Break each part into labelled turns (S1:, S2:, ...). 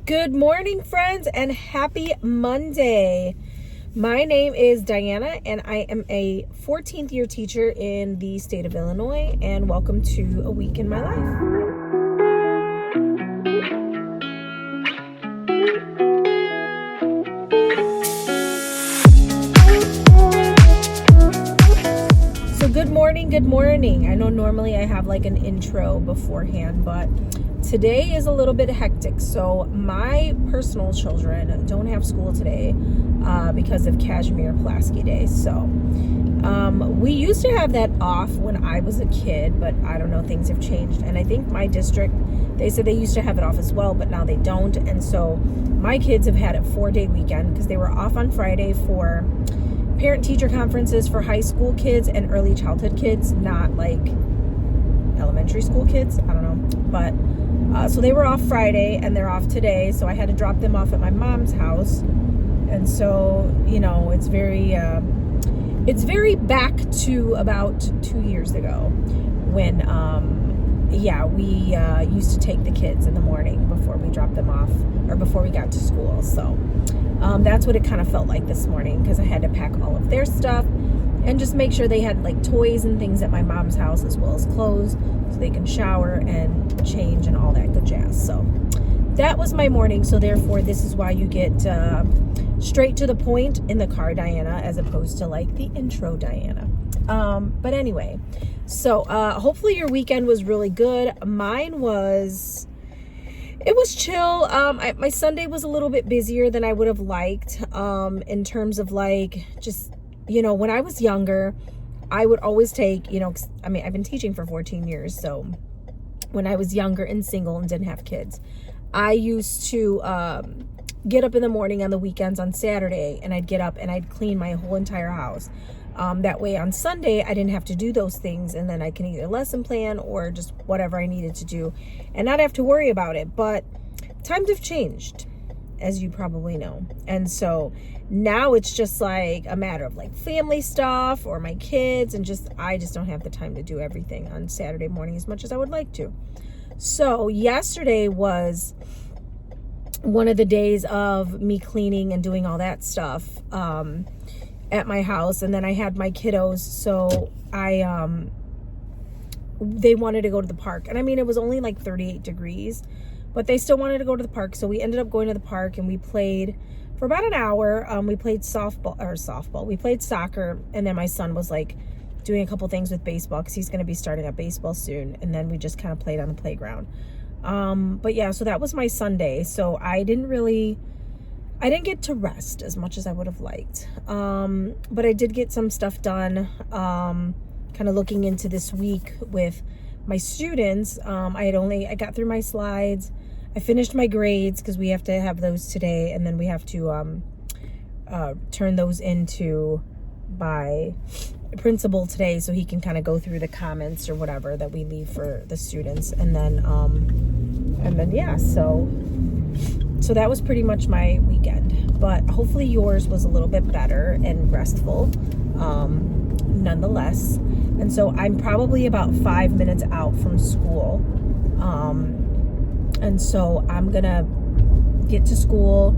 S1: Good morning, friends, and happy Monday. My name is Diana, and I am a 14th year teacher in the state of Illinois, and welcome to A Week in My Life. So good morning. I know normally I have like an intro beforehand, but today is a little bit hectic. So my personal children don't have school today because of Kashmir Pulaski Day. So we used to have that off when I was a kid, but I don't know, things have changed. And I think my district, they said they used to have it off as well, but now they don't. And so my kids have had a 4-day weekend because they were off on Friday for parent-teacher conferences for high school kids and early childhood kids, not like elementary school kids. I don't know. But so they were off Friday and they're off today. So I had to drop them off at my mom's house. And so, you know, it's very back to about 2 years ago when, we used to take the kids in the morning before we dropped them off or before we got to school. So that's what it kind of felt like this morning because I had to pack all of their stuff and just make sure they had like toys and things at my mom's house as well as clothes so they can shower and change and all that good jazz. So that was my morning. So therefore, this is why you get straight to the point in the car, Diana, as opposed to like the intro, Diana. But anyway, so hopefully your weekend was really good. Mine was... It was chill. My Sunday was a little bit busier than I would have liked in terms of like just, you know, when I was younger, I would always take, you know, I mean, I've been teaching for 14 years. So when I was younger and single and didn't have kids, I used to get up in the morning on the weekends on Saturday, and I'd get up and I'd clean my whole entire house. That way on Sunday, I didn't have to do those things, and then I can either lesson plan or just whatever I needed to do and not have to worry about it. But times have changed, as you probably know. And so now it's just like a matter of like family stuff or my kids, and I just don't have the time to do everything on Saturday morning as much as I would like to. So yesterday was one of the days of me cleaning and doing all that stuff at my house, and then I had my kiddos, so they wanted to go to the park, and I mean it was only like 38 degrees, but they still wanted to go to the park. So we ended up going to the park and we played for about an hour. We played softball, we played soccer, and then my son was like doing a couple things with baseball because he's going to be starting up baseball soon, and then we just kind of played on the playground. But yeah, so that was my Sunday. So I didn't get to rest as much as I would have liked. But I did get some stuff done, kind of looking into this week with my students. I got through my slides. I finished my grades because we have to have those today. And then we have to turn those into by principal today so he can kind of go through the comments or whatever that we leave for the students. And then yeah, so that was pretty much my weekend, but hopefully yours was a little bit better and restful, nonetheless. And so I'm probably about 5 minutes out from school. And so I'm gonna get to school,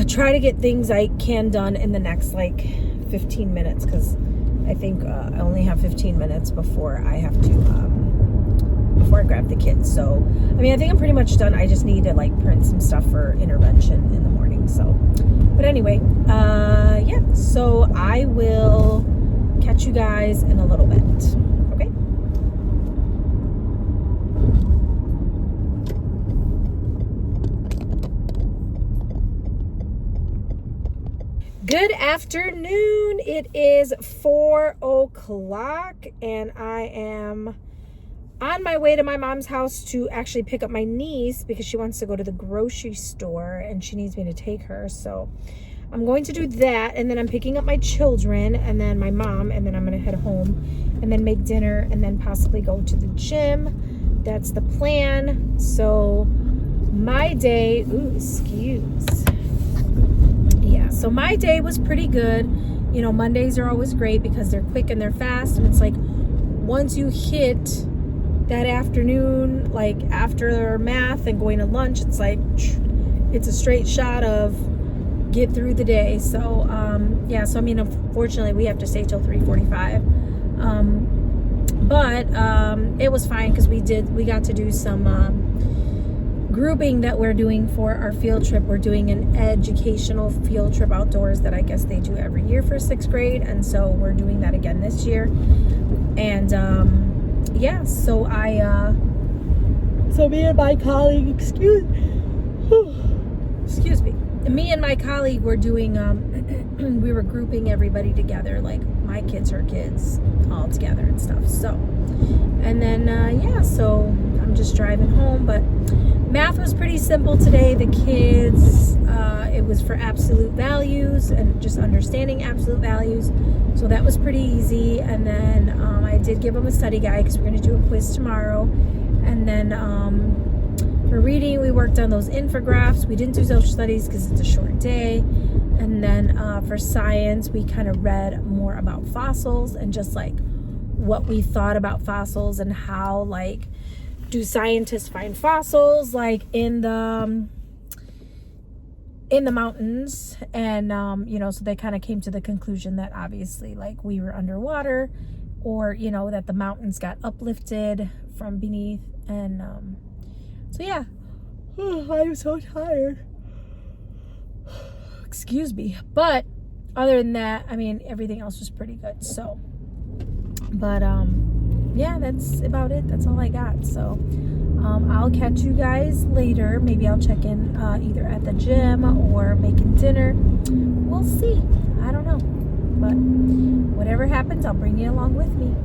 S1: try to get things I can done in the next like 15 minutes, because I think I only have 15 minutes before I have to, before I grab the kids. So, I mean, I think I'm pretty much done. I just need to like print some stuff for intervention in the morning. So, but anyway, yeah, so I will catch you guys in a little bit. Okay. Good afternoon. It is 4 o'clock and I am on my way to my mom's house to actually pick up my niece because she wants to go to the grocery store and she needs me to take her. So I'm going to do that, and then I'm picking up my children and then my mom, and then I'm going to head home and then make dinner and then possibly go to the gym. That's the plan. So my day, so my day was pretty good. You know, Mondays are always great because they're quick and they're fast, and it's like once you hit that afternoon, like after math and going to lunch, it's like it's a straight shot of get through the day. So yeah, so I mean, unfortunately we have to stay till 3:45, but it was fine because we got to do some grouping that we're doing for our field trip. We're doing an educational field trip outdoors that I guess they do every year for 6th grade, and so we're doing that again this year. And yeah, so me and my colleague, excuse me, me and my colleague were doing we were grouping everybody together, like my kids, her kids, all together and stuff. So, and then yeah, so I'm just driving home. But math was pretty simple today. The kids, it was for absolute values and just understanding absolute values, so that was pretty easy. And then I did give them a study guide because we're going to do a quiz tomorrow. And then for reading, we worked on those infographics. We didn't do social studies because it's a short day. And then for science, we kind of read more about fossils and just like what we thought about fossils and how, like, do scientists find fossils like in the mountains. And you know, so they kind of came to the conclusion that obviously, like, we were underwater, or, you know, that the mountains got uplifted from beneath. And so yeah, I'm so tired, excuse me. But other than that, I mean, everything else was pretty good. So, but yeah, that's about it. That's all I got. So I'll catch you guys later. Maybe I'll check in either at the gym or making dinner. We'll see. I don't know, but whatever happens, I'll bring you along with me.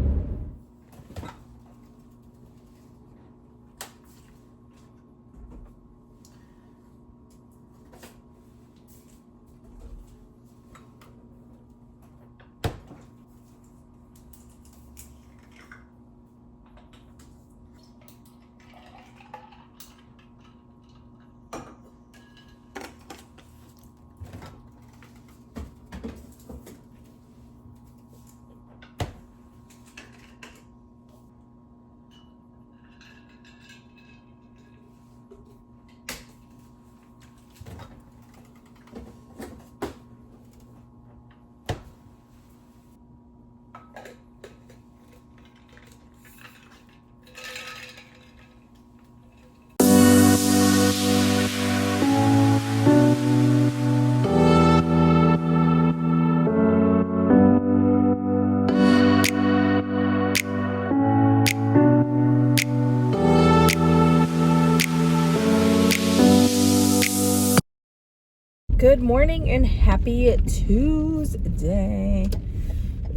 S1: Good morning and happy Tuesday.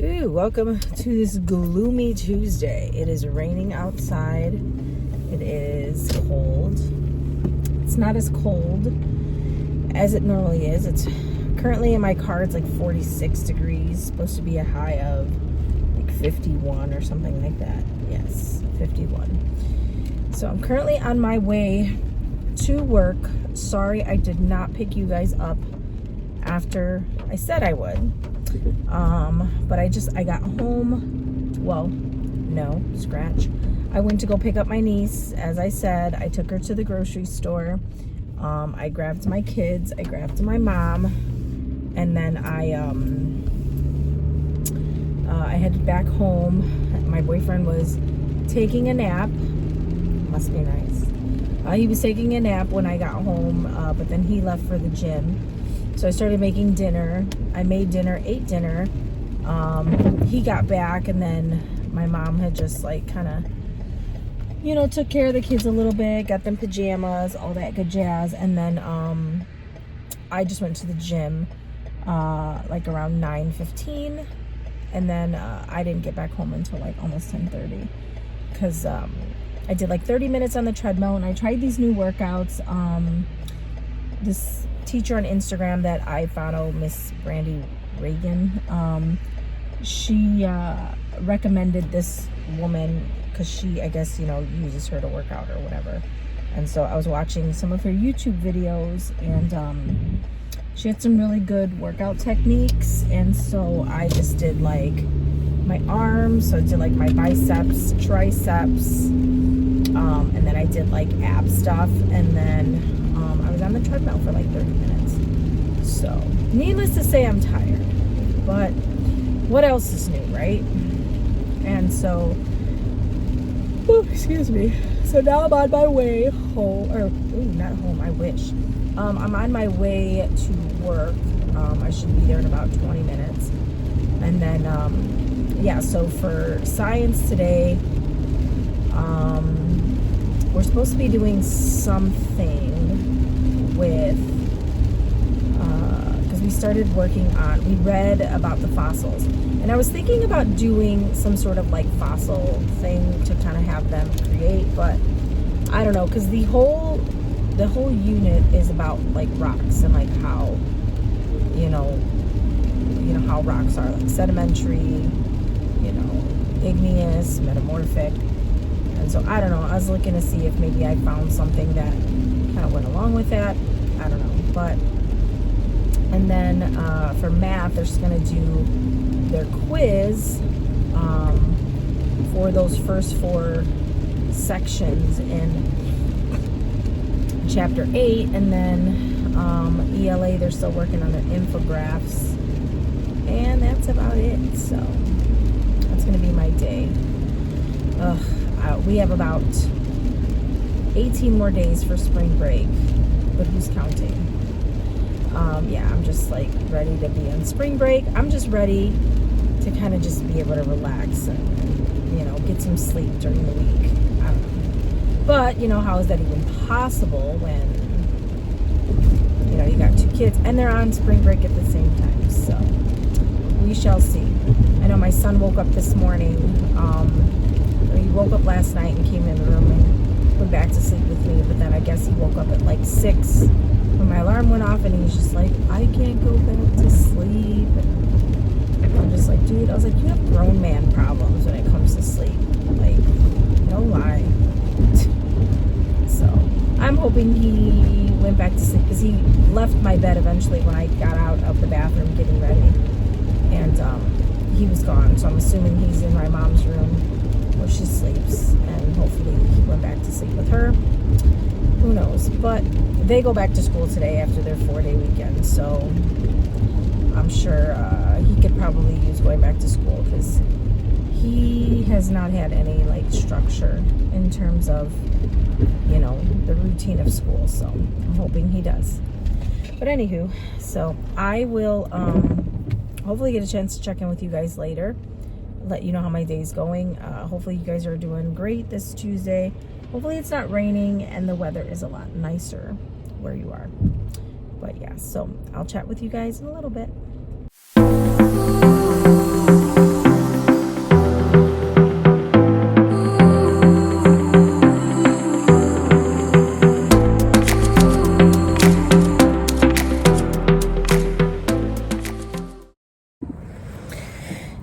S1: Ooh, welcome to this gloomy Tuesday. It is raining outside. It is cold. It's not as cold as it normally is. It's currently in my car, it's like 46 degrees. Supposed to be a high of like 51 or something like that. Yes, 51. So I'm currently on my way to work. Sorry I did not pick you guys up after I said I would. But I got home. Well, no, scratch. I went to go pick up my niece. As I said, I took her to the grocery store. I grabbed my kids. I grabbed my mom. And then I headed back home. My boyfriend was taking a nap. Must be nice. He was taking a nap when I got home, but then he left for the gym. So I started making dinner. I made dinner, ate dinner. He got back, and then my mom had just like kind of, you know, took care of the kids a little bit, got them pajamas, all that good jazz. And then I just went to the gym like around 9:15, and then I didn't get back home until like almost 10:30 because I did like 30 minutes on the treadmill, and I tried these new workouts. This teacher on Instagram that I follow, Miss Brandy Reagan, she recommended this woman because she, I guess, you know, uses her to work out or whatever. And so I was watching some of her YouTube videos, and she had some really good workout techniques. And so I just did like my arms, so I did like my biceps, triceps, and then I did like ab stuff. And then I was on the treadmill for like 30 minutes. So, needless to say, I'm tired. But what else is new, right? And so, excuse me. So now I'm on my way home, not home, I wish. I'm on my way to work. I should be there in about 20 minutes. And then, so for science today, we're supposed to be doing something with, because we started working on, we read about the fossils. And I was thinking about doing some sort of like fossil thing to kind of have them create, but I don't know, because the whole unit is about like rocks and like how, how rocks are like sedimentary, igneous, metamorphic. And so I don't know, I was looking to see if maybe I found something that kind of went along with that. I don't know, but and then for math, they're just gonna do their quiz for those first 4 sections in chapter 8, and then ELA, they're still working on their infographics, and that's about it. So that's gonna be my day. We have about 18 more days for spring break, but who's counting? I'm just like ready to be on spring break. I'm just ready to kind of just be able to relax and get some sleep during the week. I don't know. But how is that even possible when you got 2 kids and they're on spring break at the same time? So we shall see. I know my son woke up this morning. He woke up last night and came in the room and went back to sleep with me, but then I guess he woke up at like 6 when my alarm went off, and he's just like, I can't go back to sleep. And I'm just like, dude, I was like, you have grown man problems when it comes to sleep. Like, no lie. So I'm hoping he went back to sleep, because he left my bed eventually when I got out of the bathroom getting ready, and he was gone. So I'm assuming he's in my mom's room where she sleeps, and hopefully he went back to sleep with her. Who knows? But they go back to school today after their 4-day weekend, so I'm sure he could probably use going back to school, because he has not had any like structure in terms of the routine of school. So I'm hoping he does. But anywho, so I will hopefully get a chance to check in with you guys later, let you know how my day's going. Hopefully you guys are doing great this Tuesday. Hopefully it's not raining and the weather is a lot nicer where you are. But yeah, so I'll chat with you guys in a little bit.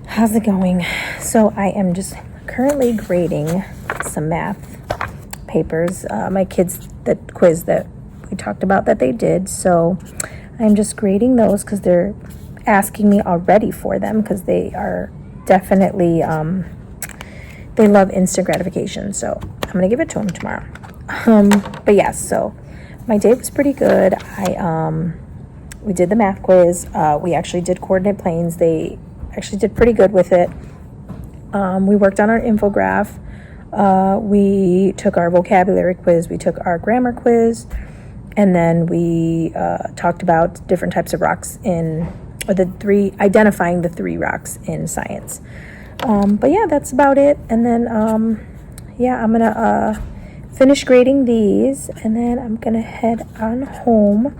S1: How's it going? So I am just currently grading some math papers. My kids, the quiz that we talked about that they did. So I'm just grading those because they're asking me already for them, because they are definitely, they love instant gratification. So I'm going to give it to them tomorrow. But yeah, so my day was pretty good. We did the math quiz. We actually did coordinate planes. They actually did pretty good with it. We worked on our infograph. We took our vocabulary quiz. We took our grammar quiz. And then we talked about different types of rocks identifying the 3 rocks in science. But yeah, that's about it. And then, I'm going to finish grading these, and then I'm going to head on home.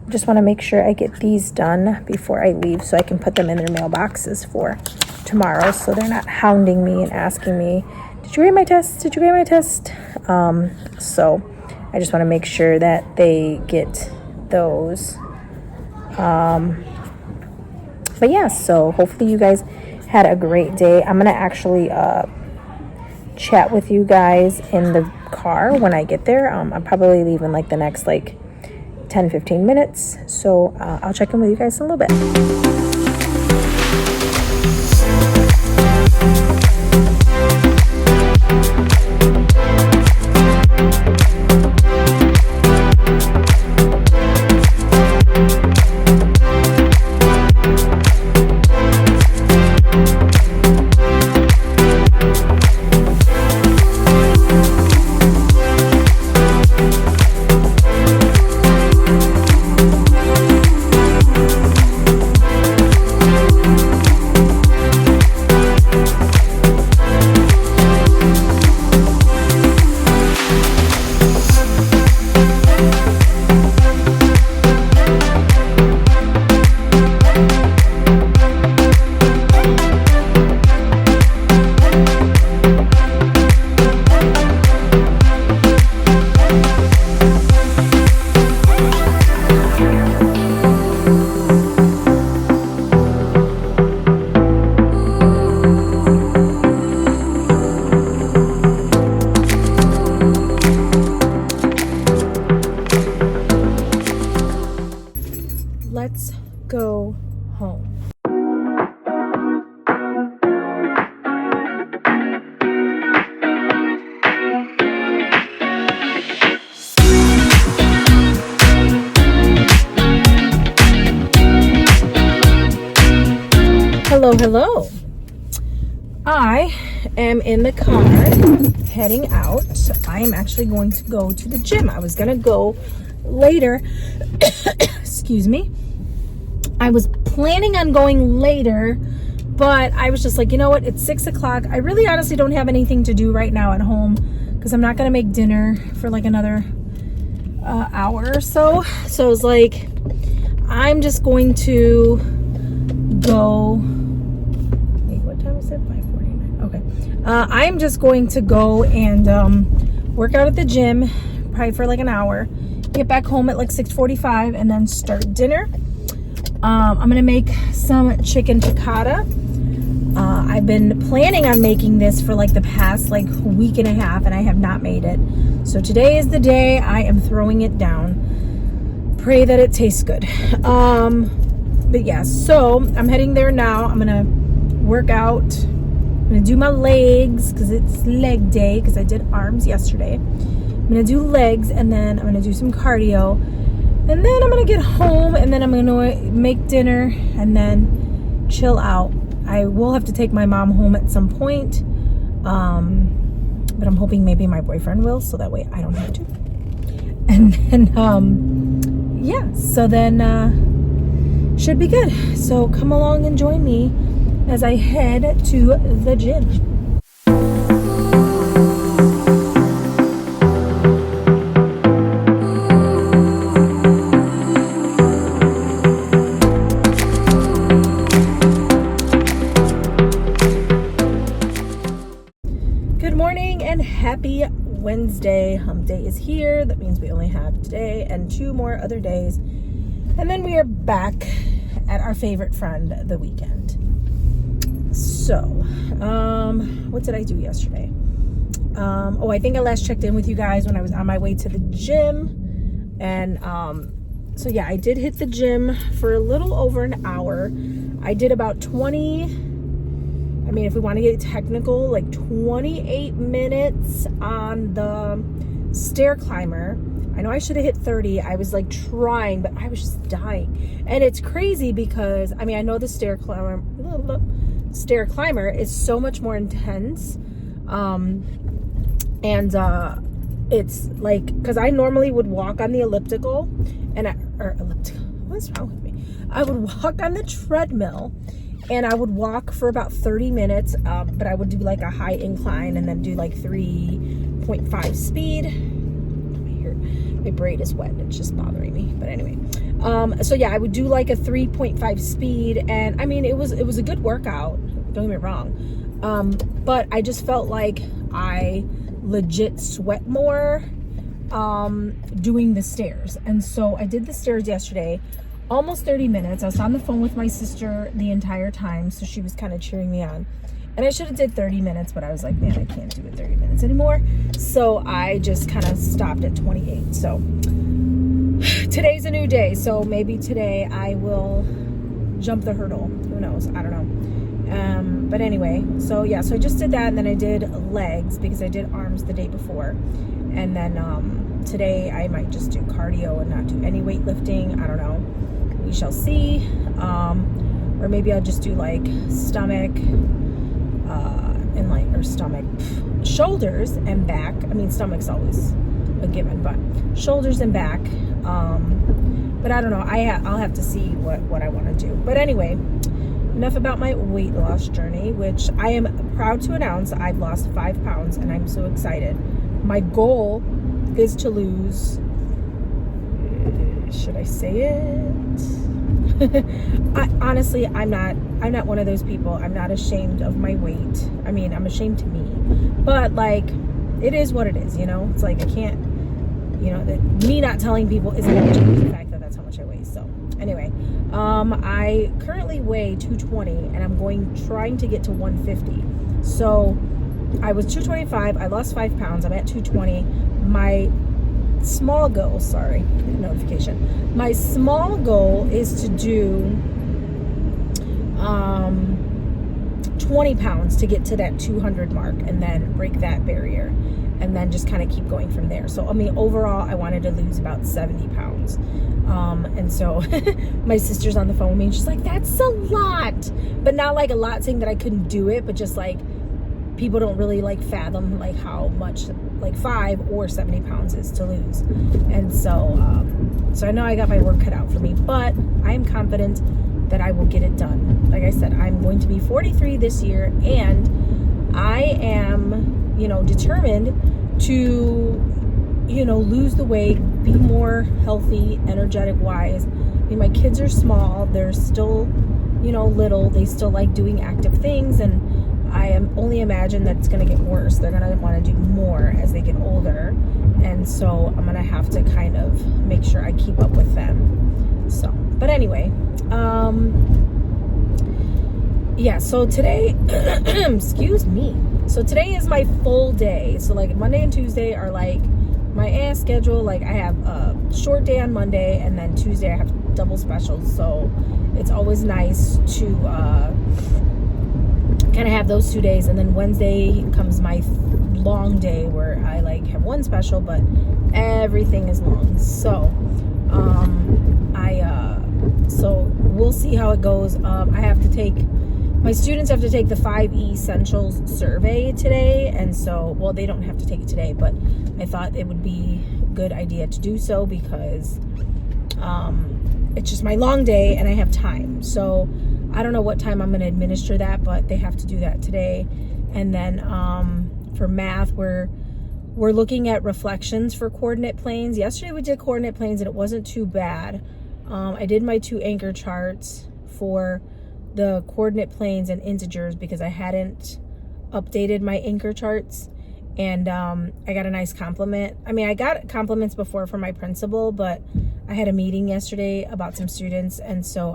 S1: Just want to make sure I get these done before I leave so I can put them in their mailboxes for tomorrow, so they're not hounding me and asking me, did you grade my test? Did you grade my test? So I just want to make sure that they get those. But yeah, so hopefully you guys had a great day. I'm going to actually chat with you guys in the car when I get there. I'm probably leaving like the next 10-15 minutes. So I'll check in with you guys in a little bit. let's go home. Hello. I am in the car heading out. I am actually going to go to the gym. I was gonna go later. Excuse me. I was planning on going later, but I was just like, you know what? It's 6 o'clock. I really honestly don't have anything to do right now at home because I'm not gonna make dinner for like another hour or so. So I was like, I'm just going to go. Wait, what time is it? 5:49. Okay. I'm just going to go and work out at the gym, probably for like an hour. Get back home at like 6:45 and then start dinner. I'm gonna make some chicken piccata. I've been planning on making this for like the past like week and a half, and I have not made it. So today is the day. I am throwing it down. Pray that it tastes good. But yeah, so I'm heading there now. I'm gonna work out. I'm gonna do my legs because it's leg day because I did arms yesterday. I'm gonna do legs and then I'm gonna do some cardio. And then I'm gonna get home and then I'm gonna make dinner and then chill out. I will have to take my mom home at some point. But I'm hoping maybe my boyfriend will, so that way I don't have to. And then, yeah, so then, should be good. So come along and join me as I head to the gym. Good morning and happy Wednesday. Hump day is here. That means we only have today and 2 more other days. And then we are back at our favorite friend, the weekend. So, what did I do yesterday? I think I last checked in with you guys when I was on my way to the gym. And, so yeah, I did hit the gym for a little over an hour. I did about 20, I mean, if we want to get technical, like 28 minutes on the stair climber. I know I should have hit 30. I was like trying, but I was just dying. And it's crazy because, I mean, I know the stair climber is so much more intense. It's like, because I normally would walk on the elliptical, what's wrong with me? I would walk on the treadmill and I would walk for about 30 minutes, but I would do like a high incline and then do like 3.5 speed. My braid is wet. It's just bothering me. But anyway, so yeah, I would do like a 3.5 speed, and I mean, it was a good workout. Don't get me wrong, but I just felt like I legit sweat more doing the stairs. And so I did the stairs yesterday, almost 30 minutes. I was on the phone with my sister the entire time, so she was kind of cheering me on. And I should have did 30 minutes, but I was like, man, I can't do it 30 minutes anymore. So I just kind of stopped at 28. So today's a new day. So maybe today I will jump the hurdle. Who knows? I don't know. But anyway, so yeah, so I just did that. And then I did legs because I did arms the day before. And then today I might just do cardio and not do any weightlifting. I don't know. We shall see. Or maybe I'll just do like stomach, shoulders and back. I mean, stomach's always a given, but shoulders and back. But I don't know. I'll have to see what I want to do. But anyway, enough about my weight loss journey, which I am proud to announce I've lost 5 pounds, and I'm so excited. My goal is to lose. Should I say it? Honestly, I'm not one of those people. I'm not ashamed of my weight. I mean, I'm ashamed to me, but like, it is what it is, you know? It's like, I can't, you know, me not telling people isn't going to change the fact that that's how much I weigh. So anyway, I currently weigh 220 and I'm trying to get to 150. So I was 225, I lost 5 pounds, I'm at 220. My small goal, sorry, notification. My small goal is to do 20 pounds to get to that 200 mark and then break that barrier and then just kind of keep going from there. So, I mean, overall, I wanted to lose about 70 pounds. And so my sister's on the phone with me and she's like, that's a lot. But not like a lot saying that I couldn't do it, but just like people don't really like fathom like how much like 5 or 70 pounds is to lose. And so, so I know I got my work cut out for me, but I am confident that I will get it done. Like I said, I'm going to be 43 this year, and I am, determined to, lose the weight, be more healthy, energetic wise. I mean, my kids are small. They're still, little. They still like doing active things, and I am only imagine that it's going to get worse. They're going to want to do more as they get older. And so I'm going to have to kind of make sure I keep up with them. So, but anyway, yeah, so today, excuse me. So today is my full day. So like Monday and Tuesday are like my ass schedule. Like I have a short day on Monday, and then Tuesday I have double specials. So it's always nice to kind of have those 2 days. And then Wednesday comes my long day where I like have one special, but everything is long. So, so we'll see how it goes. My students have to take the 5 Essentials survey today. And so, well, they don't have to take it today, but I thought it would be a good idea to do so because it's just my long day and I have time. So I don't know what time I'm going to administer that, but they have to do that today. And then for math, we're looking at reflections for coordinate planes. Yesterday we did coordinate planes and it wasn't too bad. I did my 2 anchor charts for the coordinate planes and integers because I hadn't updated my anchor charts, and I got a nice compliment. I mean, I got compliments before from my principal, but I had a meeting yesterday about some students, and so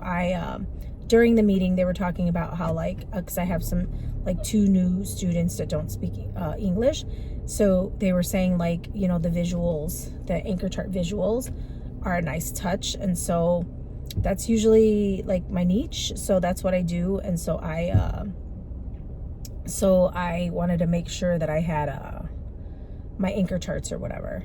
S1: during the meeting they were talking about how because I have some 2 new students that don't speak English, so they were saying the visuals, the anchor chart visuals are a nice touch, and so that's usually my niche, so that's what I do. And so I wanted to make sure that I had my anchor charts or whatever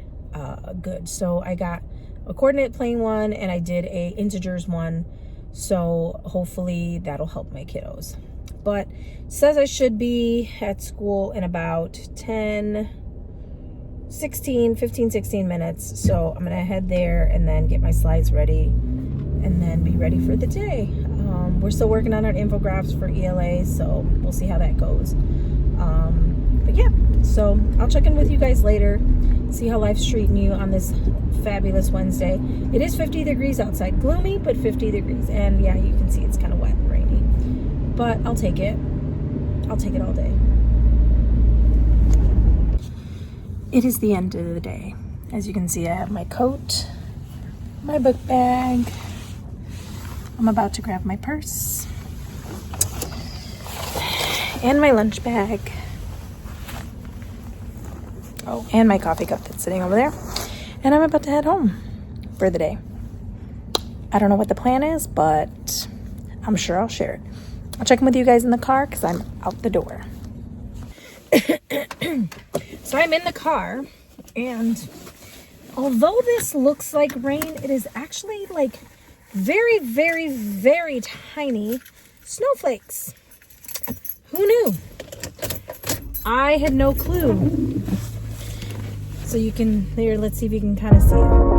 S1: good. So I got a coordinate plane one and I did a integers one, so hopefully that'll help my kiddos. But it says I should be at school in about 15, 16 minutes. So I'm gonna head there and then get my slides ready and then be ready for the day. We're still working on our infographics for ELA, so we'll see how that goes. But yeah, so I'll check in with you guys later, see how life's treating you on this fabulous Wednesday. It is 50 degrees outside, gloomy, but 50 degrees. And yeah, you can see it's kind of wet and rainy, but I'll take it. I'll take it all day. It is the end of the day. As you can see, I have my coat, my book bag. I'm about to grab my purse and my lunch bag. Oh, and my coffee cup that's sitting over there. And I'm about to head home for the day. I don't know what the plan is, but I'm sure I'll share it. I'll check in with you guys in the car because I'm out the door. So I'm in the car, and although this looks like rain, it is actually very, very, very tiny snowflakes. Who knew? I had no clue. So you can, here, let's see if you can kind of see it.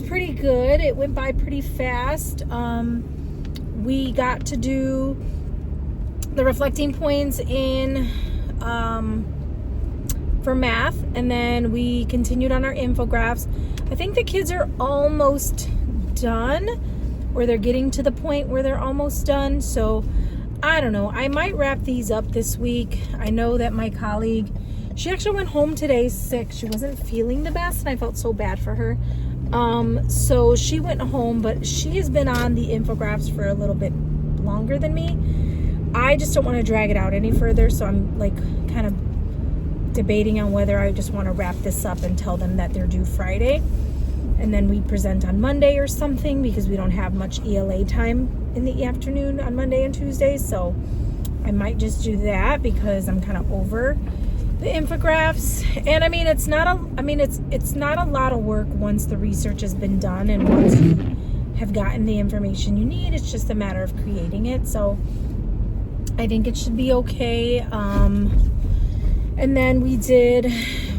S1: Pretty good. It went by pretty fast. We got to do the reflecting points in for math, and then we continued on our infographics. I think the kids are almost done, or they're getting to the point where they're almost done. So I don't know, I might wrap these up this week. I know that my colleague, she actually went home today sick. She wasn't feeling the best, and I felt so bad for her. So she went home, but she has been on the infographics for a little bit longer than me. I just don't want to drag it out any further, so I'm like kind of debating on whether I just want to wrap this up and tell them that they're due Friday, and then we present on Monday or something, because we don't have much ELA time in the afternoon on Monday and Tuesdays. So I might just do that, because I'm kind of over the infographics. And I mean, it's not a lot of work once the research has been done and once you have gotten the information you need. It's just a matter of creating it. So I think it should be okay. And then we did,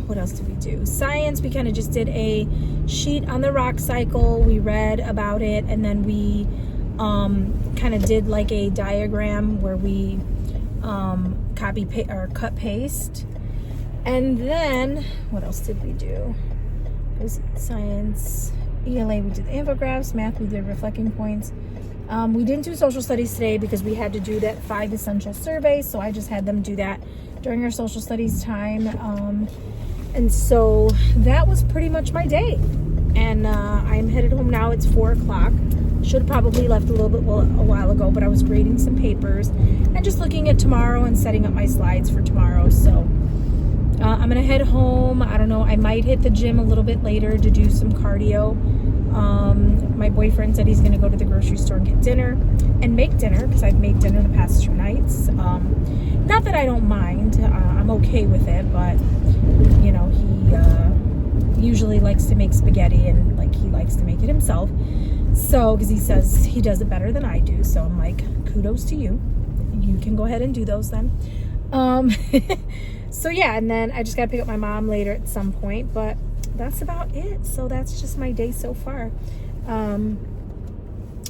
S1: what else did we do? Science, we kind of just did a sheet on the rock cycle. We read about it, and then we kind of did like a diagram where we cut paste. And then what else did we do? It was science, ELA, we did the infographics. Math, we did reflecting points. We didn't do social studies today because we had to do that 5 essential survey, so I just had them do that during our social studies time. And so that was pretty much my day. And I'm headed home now. It's 4 o'clock. Should have probably left a while ago, but I was grading some papers and just looking at tomorrow and setting up my slides for tomorrow. So I'm gonna head home. I don't know, I might hit the gym a little bit later to do some cardio. My boyfriend said he's gonna go to the grocery store and get dinner and make dinner, because I've made dinner the past 2 nights. Not that I don't mind, I'm okay with it, but you know, he usually likes to make spaghetti, and like he likes to make it himself. So, because he says he does it better than I do, so I'm like, kudos to you. You can go ahead and do those then. So yeah, and then I just gotta pick up my mom later at some point, but that's about it. So that's just my day so far.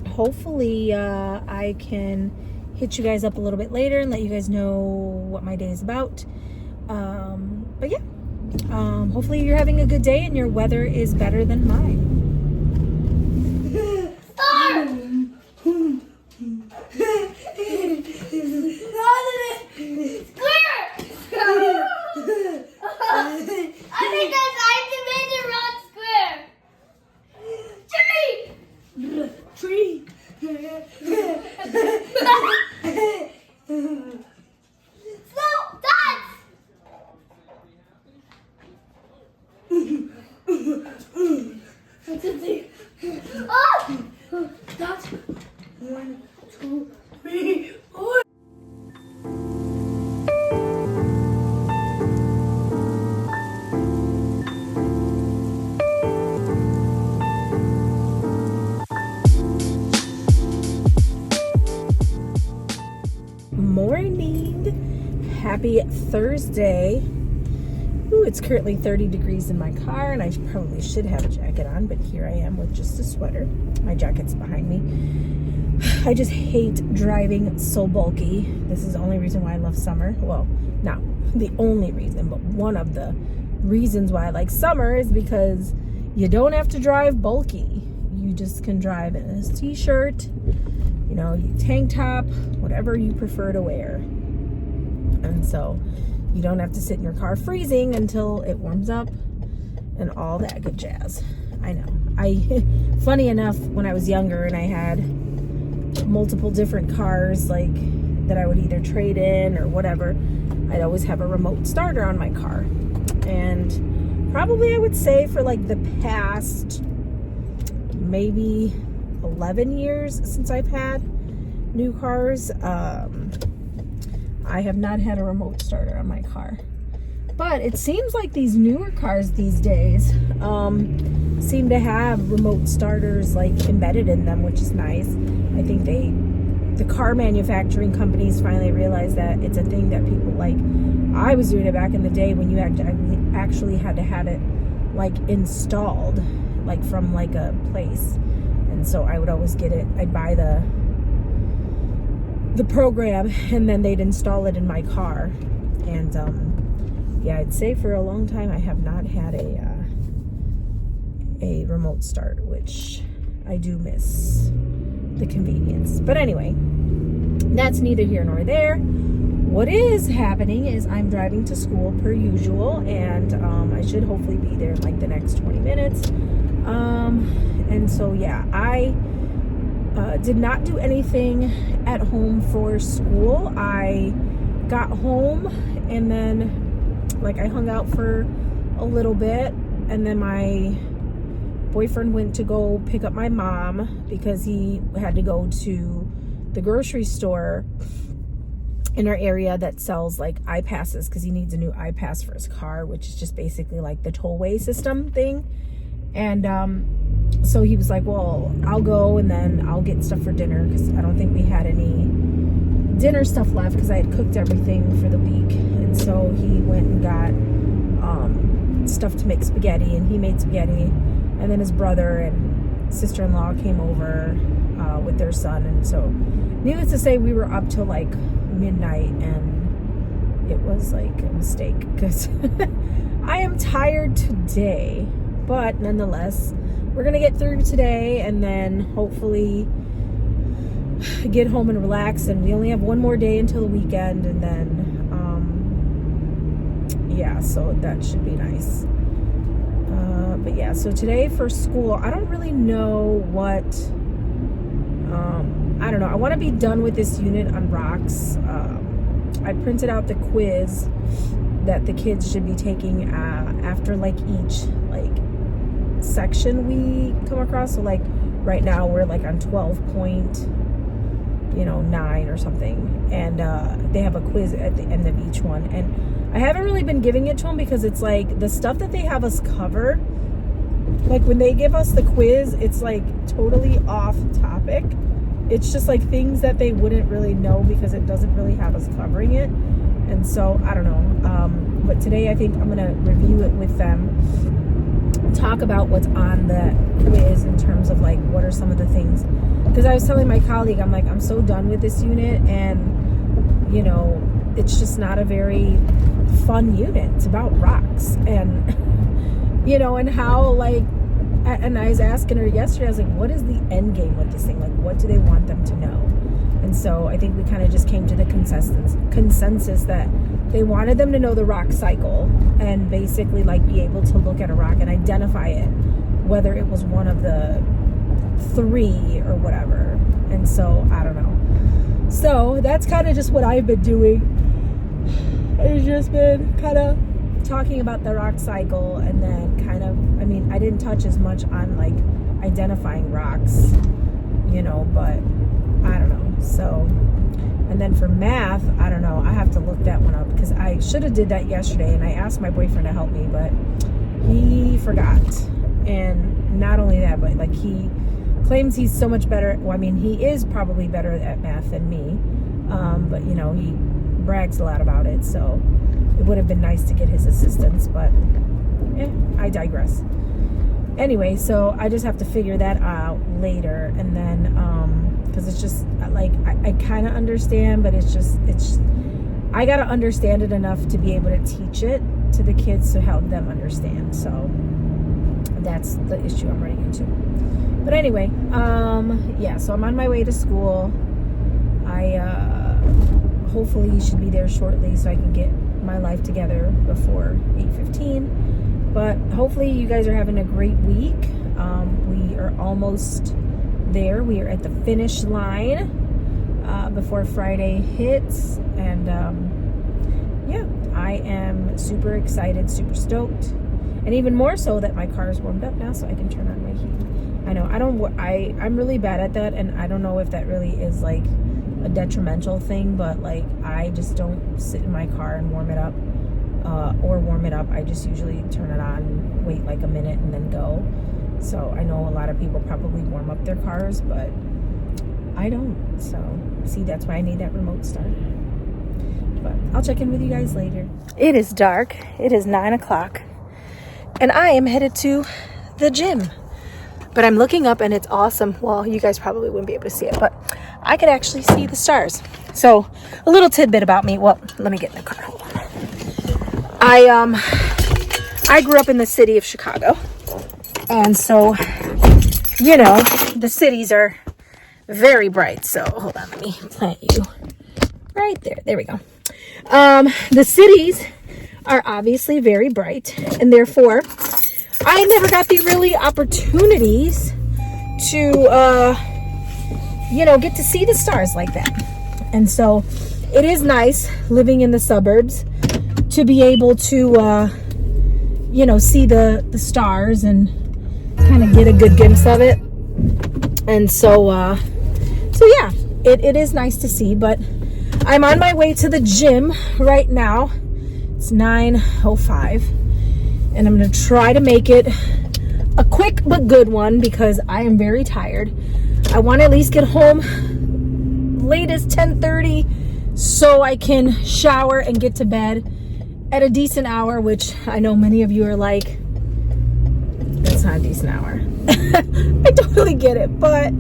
S1: Hopefully I can hit you guys up a little bit later and let you guys know what my day is about. But yeah, hopefully you're having a good day and your weather is better than mine.
S2: I think that's activated rock square. Tree. No, that's. That's a thing. Oh, that's 1, 2, 3, 4.
S1: Morning, happy Thursday. Ooh, it's currently 30 degrees in my car, and I probably should have a jacket on, but here I am with just a sweater. My jacket's behind me. I just hate driving so bulky. This is the only reason why I love summer. Well, not the only reason, but one of the reasons why I like summer is because you don't have to drive bulky. You just can drive in a t-shirt, you know, tank top, whatever you prefer to wear. And so you don't have to sit in your car freezing until it warms up and all that good jazz. I know. Funny enough, when I was younger and I had multiple different cars, like that I would either trade in or whatever, I'd always have a remote starter on my car. And probably I would say for like the past maybe 11 years since I've had new cars, I have not had a remote starter on my car. But it seems like these newer cars these days seem to have remote starters like embedded in them, which is nice. I think the car manufacturing companies finally realized that it's a thing that people like. I was doing it back in the day when you actually had to have it like installed, like from like a place. And so I would always get it. I'd buy the program, and then they'd install it in my car. And yeah, I'd say for a long time I have not had a remote start, which I do miss the convenience. But anyway, that's neither here nor there. What is happening is I'm driving to school per usual, and I should hopefully be there in like the next 20 minutes. And so yeah, I did not do anything at home for school. I got home and then like I hung out for a little bit, and then my boyfriend went to go pick up my mom because he had to go to the grocery store in our area that sells like iPasses, because he needs a new iPass for his car, which is just basically like the tollway system thing. And so he was like, well, I'll go and then I'll get stuff for dinner, because I don't think we had any dinner stuff left because I had cooked everything for the week. And so he went and got stuff to make spaghetti, and he made spaghetti. And then his brother and sister-in-law came over with their son. And so needless to say, we were up till like midnight, and it was like a mistake because I am tired today. But nonetheless, we're going to get through today and then hopefully get home and relax. And we only have one more day until the weekend. And then, yeah, so that should be nice. But yeah, so today for school, I don't really know what, I don't know. I want to be done with this unit on rocks. I printed out the quiz that the kids should be taking after like each like section we come across. So like right now we're like on 12.9 or something, and they have a quiz at the end of each one. And I haven't really been giving it to them because it's like the stuff that they have us cover, like when they give us the quiz, it's like totally off topic. It's just like things that they wouldn't really know because it doesn't really have us covering it. And so I don't know, but today I think I'm gonna review it with them, talk about what's on the quiz in terms of like what are some of the things, because I was telling my colleague, I'm like, I'm so done with this unit, and you know, it's just not a very fun unit. It's about rocks, and you know, and how like, and I was asking her yesterday, I was like, what is the end game with this thing? Like, what do they want them to know? And so I think we kind of just came to the consensus that they wanted them to know the rock cycle and basically like be able to look at a rock and identify it, whether it was one of the 3 or whatever. And so I don't know. So that's kind of just what I've been doing. It's just been kind of talking about the rock cycle, and then kind of, I mean, I didn't touch as much on like identifying rocks, you know, but I don't know. So, and then for math, I don't know, I have to look that one up because I should have did that yesterday, and I asked my boyfriend to help me, but he forgot. And not only that, but like he claims he's so much better. Well, I mean, he is probably better at math than me, but you know, he brags a lot about it, so it would have been nice to get his assistance, but I digress. Anyway, so I just have to figure that out later, and then because it's just like I kind of understand, but it's I gotta understand it enough to be able to teach it to the kids to help them understand. So that's the issue I'm running into. But anyway, yeah, so I'm on my way to school. I hopefully should be there shortly so I can get my life together before 8:15. But hopefully you guys are having a great week. We are almost there. We are at the finish line before Friday hits. And yeah, I am super excited, super stoked. And even more so that my car is warmed up now so I can turn on my heat. I know, I'm really bad at that, and I don't know if that really is like a detrimental thing, but like I just don't sit in my car and warm it up. Or warm it up. I just usually turn it on, wait like a minute, and then go. So I know a lot of people probably warm up their cars, but I don't. So see, that's why I need that remote start. But I'll check in with you guys later. It is dark. It is 9 o'clock, and I am headed to the gym. But I'm looking up, and it's awesome. Well, you guys probably wouldn't be able to see it, but I could actually see the stars. So a little tidbit about me. Well, let me get in the car. Hold on. I grew up in the city of Chicago. And so, you know, the cities are very bright. So hold on, let me plant you right there. There we go. The cities are obviously very bright, and therefore I never got the really opportunities to, you know, get to see the stars like that. And so it is nice living in the suburbs to be able to, you know, see the stars and kind of get a good glimpse of it. And so yeah, it is nice to see, but I'm on my way to the gym right now. It's 9:05, and I'm going to try to make it a quick but good one because I am very tired. I want to at least get home latest 10:30 so I can shower and get to bed at a decent hour, which I know many of you are like, that's not a decent hour. I totally get it, but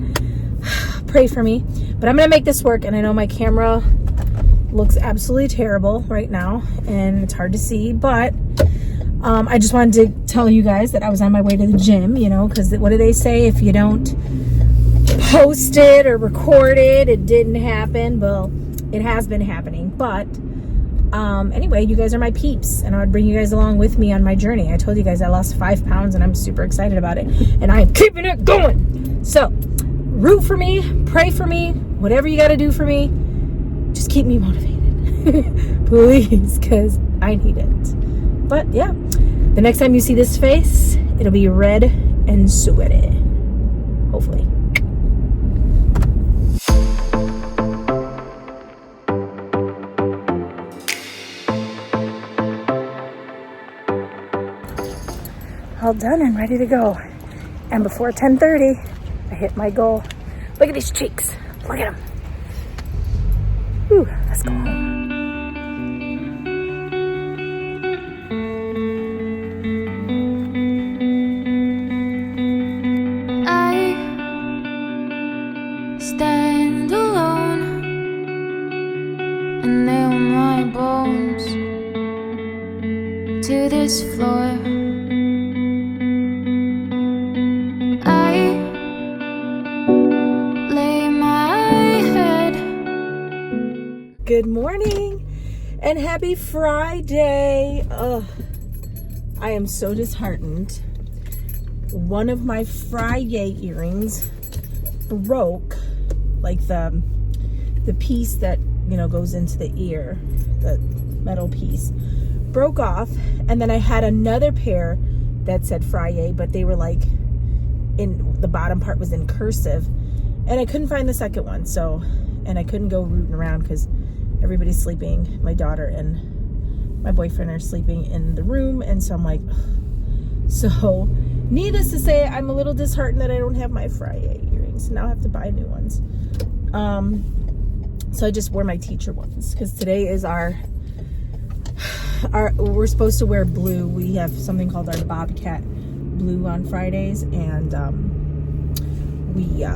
S1: pray for me. But I'm going to make this work, and I know my camera looks absolutely terrible right now and it's hard to see, but I just wanted to tell you guys that I was on my way to the gym, you know, because what do they say? If you don't post it or record it, it didn't happen. Well, it has been happening, but anyway, you guys are my peeps, and I would bring you guys along with me on my journey. I told you guys I lost 5 pounds and I'm super excited about it, and I am keeping it going. So root for me, pray for me, whatever you got to do for me. Just keep me motivated, please, because I need it. But yeah, the next time you see this face, it'll be red and sweaty, hopefully. All done and ready to go. And before 10:30, I hit my goal. Look at these cheeks. Look at them. Whew, let's go home.
S3: I stand alone and nail my bones to this floor. I lay my head.
S1: Good morning and happy Friday. Ugh, I am so disheartened. One of my Friday earrings broke, like the piece that, you know, goes into the ear, the metal piece, broke off. And then I had another pair that said Friday, but they were like in the bottom part was in cursive, and I couldn't find the second one. So, and I couldn't go rooting around because everybody's sleeping. My daughter and my boyfriend are sleeping in the room, and so I'm like, ugh. So needless to say, I'm a little disheartened that I don't have my Friday earrings. Now I have to buy new ones. So I just wore my teacher ones because today is our we're supposed to wear blue. We have something called our Bobcat blue on Fridays, and we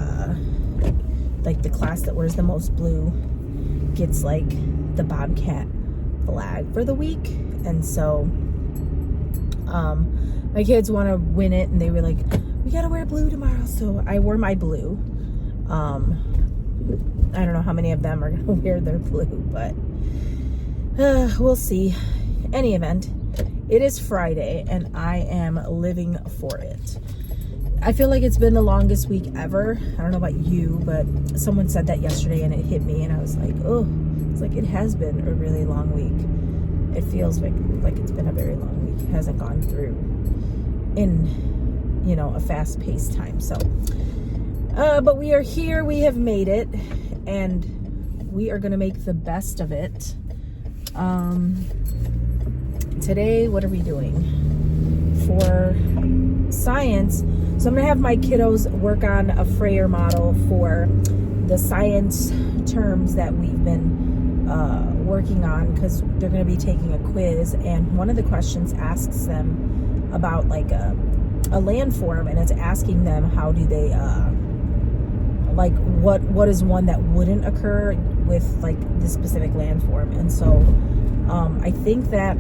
S1: like the class that wears the most blue gets like the Bobcat flag for the week. And so my kids want to win it, and they were like, we gotta wear blue tomorrow. So I wore my blue. I don't know how many of them are gonna wear their blue, but we'll see. Any event, it is Friday and I am living for it. I feel like it's been the longest week ever. I don't know about you, but someone said that yesterday and it hit me, and I was like, oh, it's like it has been a really long week. It feels like it's been a very long week. It hasn't gone through in, you know, a fast-paced time. So but we are here, we have made it, and we are gonna make the best of it. Today, what are we doing for science? So I'm gonna have my kiddos work on a Frayer model for the science terms that we've been working on, because they're gonna be taking a quiz, and one of the questions asks them about like a landform, and it's asking them how do they like what is one that wouldn't occur with like the specific landform. And so I think that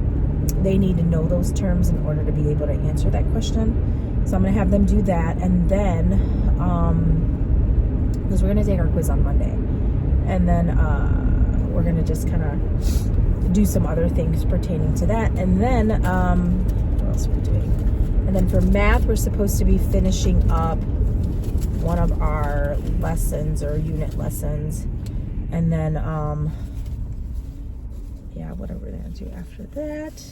S1: they need to know those terms in order to be able to answer that question. So I'm going to have them do that. And then, because we're going to take our quiz on Monday. And then we're going to just kind of do some other things pertaining to that. And then, what else are we doing? And then for math, we're supposed to be finishing up one of our lessons or unit lessons. And then, yeah, what are we going to do after that?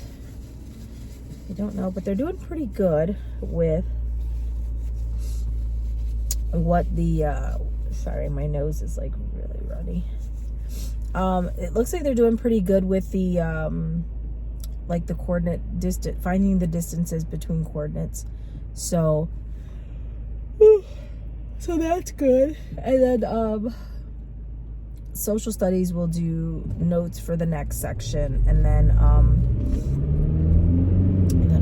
S1: I don't know, but they're doing pretty good with what the, sorry, my nose is like really runny. It looks like they're doing pretty good with the, like the coordinate distance, finding the distances between coordinates. So that's good. And then, social studies will do notes for the next section. And then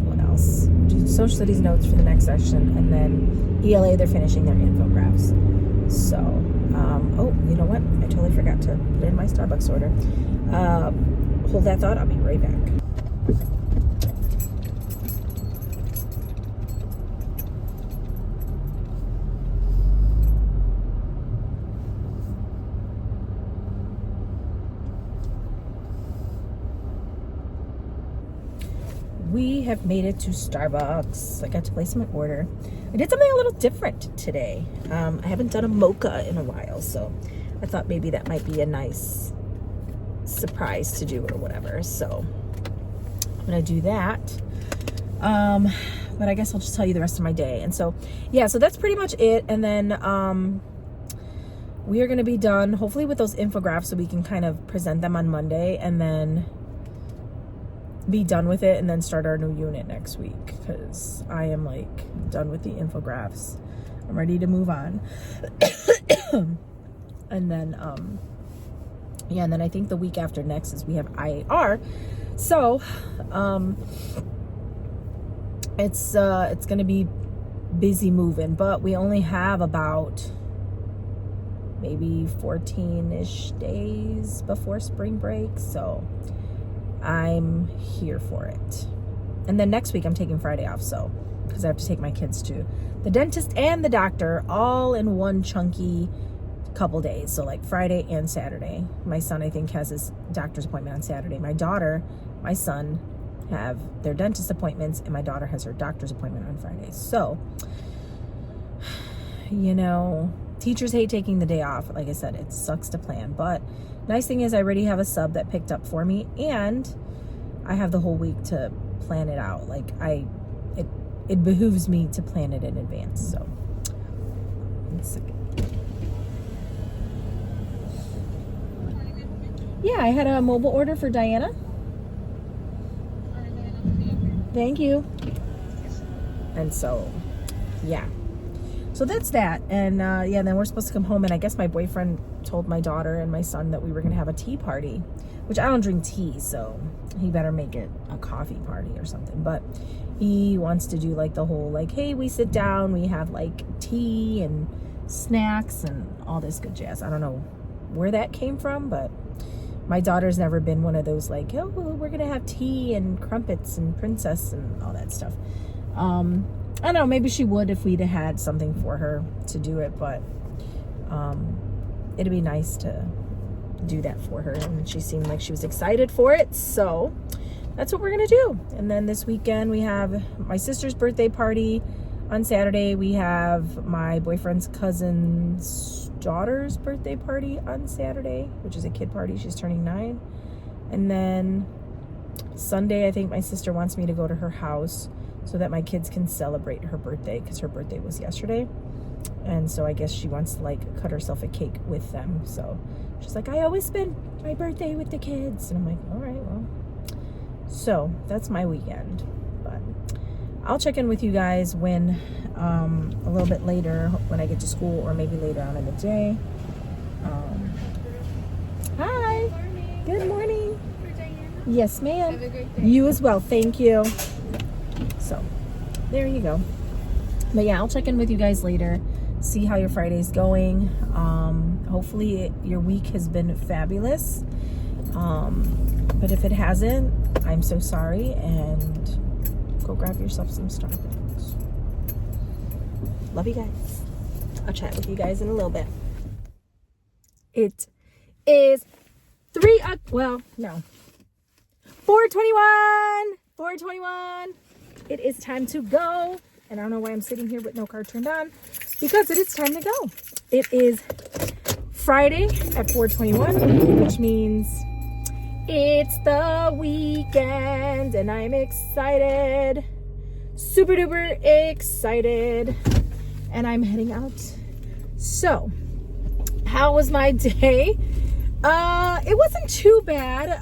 S1: what else? Do social studies notes for the next section. And then ELA, they're finishing their infographs. So, oh, you know what? I totally forgot to put in my Starbucks order. Hold that thought. I'll be right back. We have made it to Starbucks. I got to place my order. I did something a little different today. I haven't done a mocha in a while, so I thought maybe that might be a nice surprise to do or whatever. So I'm gonna do that. But I guess I'll just tell you the rest of my day. And so, yeah, so that's pretty much it. And then we are gonna be done hopefully with those infographs so we can kind of present them on Monday and then be done with it and then start our new unit next week, because I am like done with the infographs. I'm ready to move on. And then yeah, and then I think the week after next is we have IAR. So it's gonna be busy moving, but we only have about maybe 14-ish days before spring break, so I'm here for it. And then next week I'm taking Friday off, so because I have to take my kids to the dentist and the doctor all in one chunky couple days. So like Friday and Saturday. My son, I think, has his doctor's appointment on Saturday. My daughter, my son have their dentist appointments, and my daughter has her doctor's appointment on Friday. So, you know, teachers hate taking the day off. Like I said, it sucks to plan, but nice thing is I already have a sub that picked up for me, and I have the whole week to plan it out. Like it behooves me to plan it in advance. So yeah, I had a mobile order for Diana. Thank you. And so, yeah. So that's that. And yeah, then we're supposed to come home, and I guess my boyfriend told my daughter and my son that we were going to have a tea party, which I don't drink tea, so he better make it a coffee party or something. But he wants to do like the whole, like, hey, we sit down, we have like tea and snacks and all this good jazz. I don't know where that came from, but my daughter's never been one of those like, oh, we're going to have tea and crumpets and princess and all that stuff. I don't know, maybe she would if we'd had something for her to do it, but it'd be nice to do that for her, and she seemed like she was excited for it, so that's what we're gonna do. And then this weekend we have my sister's birthday party on Saturday. We have my boyfriend's cousin's daughter's birthday party on Saturday, which is a kid party. She's turning 9. And then Sunday, I think my sister wants me to go to her house so that my kids can celebrate her birthday, because her birthday was yesterday. And so I guess she wants to like cut herself a cake with them. So she's like, I always spend my birthday with the kids. And I'm like, all right, well. So that's my weekend. But I'll check in with you guys when a little bit later when I get to school, or maybe later on in the day. Hi. Good morning. Yes, ma'am.
S2: Have a great day.
S1: You as well. Thank you. So there you go. But yeah, I'll check in with you guys later, see how your Friday's going. Hopefully your week has been fabulous. But if it hasn't, I'm so sorry, and go grab yourself some Starbucks. Love you guys. I'll chat with you guys in a little bit. It is 4:21. 4:21. It is time to go. And I don't know why I'm sitting here with no car turned on, because it is time to go. It is Friday at 4:21, which means it's the weekend, and I'm excited, super duper excited, and I'm heading out. So, how was my day? It wasn't too bad.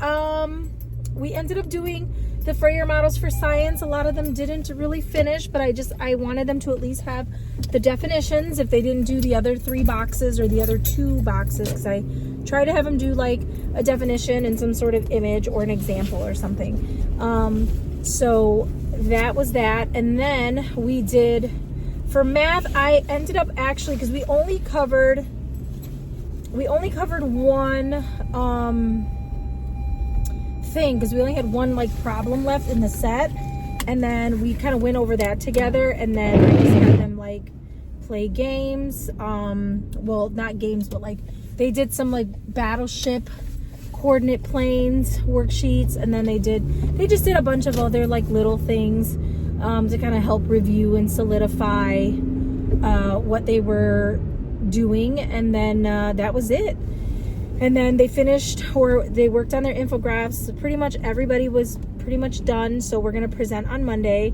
S1: We ended up doing the Freyer models for science. A lot of them didn't really finish, but I wanted them to at least have the definitions if they didn't do the other 3 boxes or the other 2 boxes, because I try to have them do like a definition and some sort of image or an example or something. So that was that. And then we did, for math, I ended up actually, because we only covered one thing, because we only had one like problem left in the set, and then we kind of went over that together, and then I just had them like play games, well, not games, but like they did some like battleship coordinate planes worksheets, and then they just did a bunch of other like little things to kind of help review and solidify what they were doing, and then that was it. And then they finished, or they worked on their infographics. Pretty much everybody was pretty much done. So we're going to present on Monday.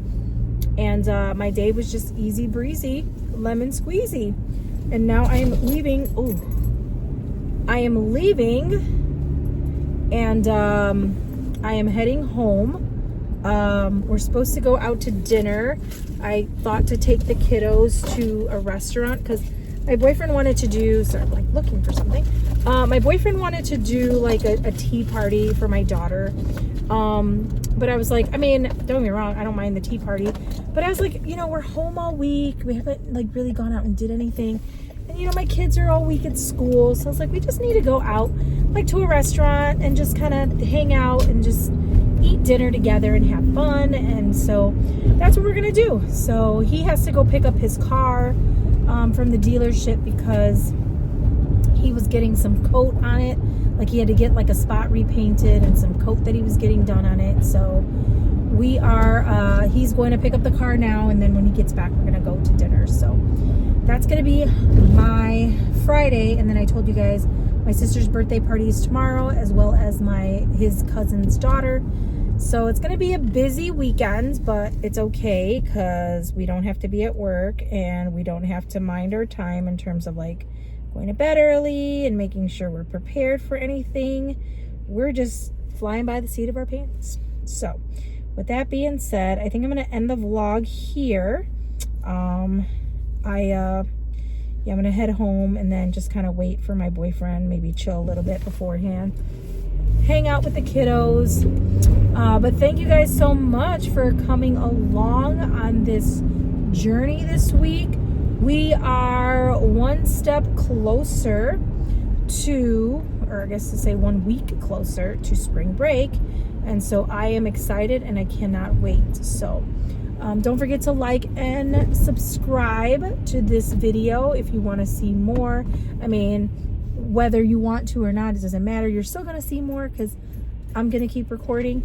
S1: And my day was just easy breezy, lemon squeezy. And now I am leaving. Oh, I am leaving. And I am heading home. We're supposed to go out to dinner. I thought to take the kiddos to a restaurant because my boyfriend wanted to do, sorry, I'm like looking for something. My boyfriend wanted to do like a tea party for my daughter. But I was like, I mean, don't get me wrong, I don't mind the tea party. But I was like, you know, we're home all week. We haven't like really gone out and did anything. And you know, my kids are all week at school. So I was like, we just need to go out like to a restaurant and just kind of hang out and just eat dinner together and have fun. And so that's what we're going to do. So he has to go pick up his car from the dealership because he was getting some coat on it. Like he had to get like a spot repainted and some coat that he was getting done on it. So we are, he's going to pick up the car now, and then when he gets back, we're going to go to dinner. So that's going to be my Friday. And then I told you guys my sister's birthday party is tomorrow, as well as his cousin's daughter. So it's going to be a busy weekend, but it's okay because we don't have to be at work, and we don't have to mind our time in terms of like going to bed early and making sure we're prepared for anything. We're just flying by the seat of our pants. So with that being said, I think I'm going to end the vlog here. I'm going to head home and then just kind of wait for my boyfriend, maybe chill a little bit beforehand, hang out with the kiddos. But thank you guys so much for coming along on this journey this week. We are one step closer to, or I guess to say 1 week closer to spring break. And so I am excited and I cannot wait. So don't forget to like and subscribe to this video if you want to see more. I mean, whether you want to or not, it doesn't matter. You're still going to see more because I'm going to keep recording.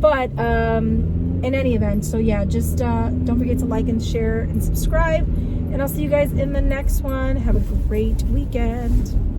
S1: But in any event, so yeah, just don't forget to like and share and subscribe. And I'll see you guys in the next one. Have a great weekend.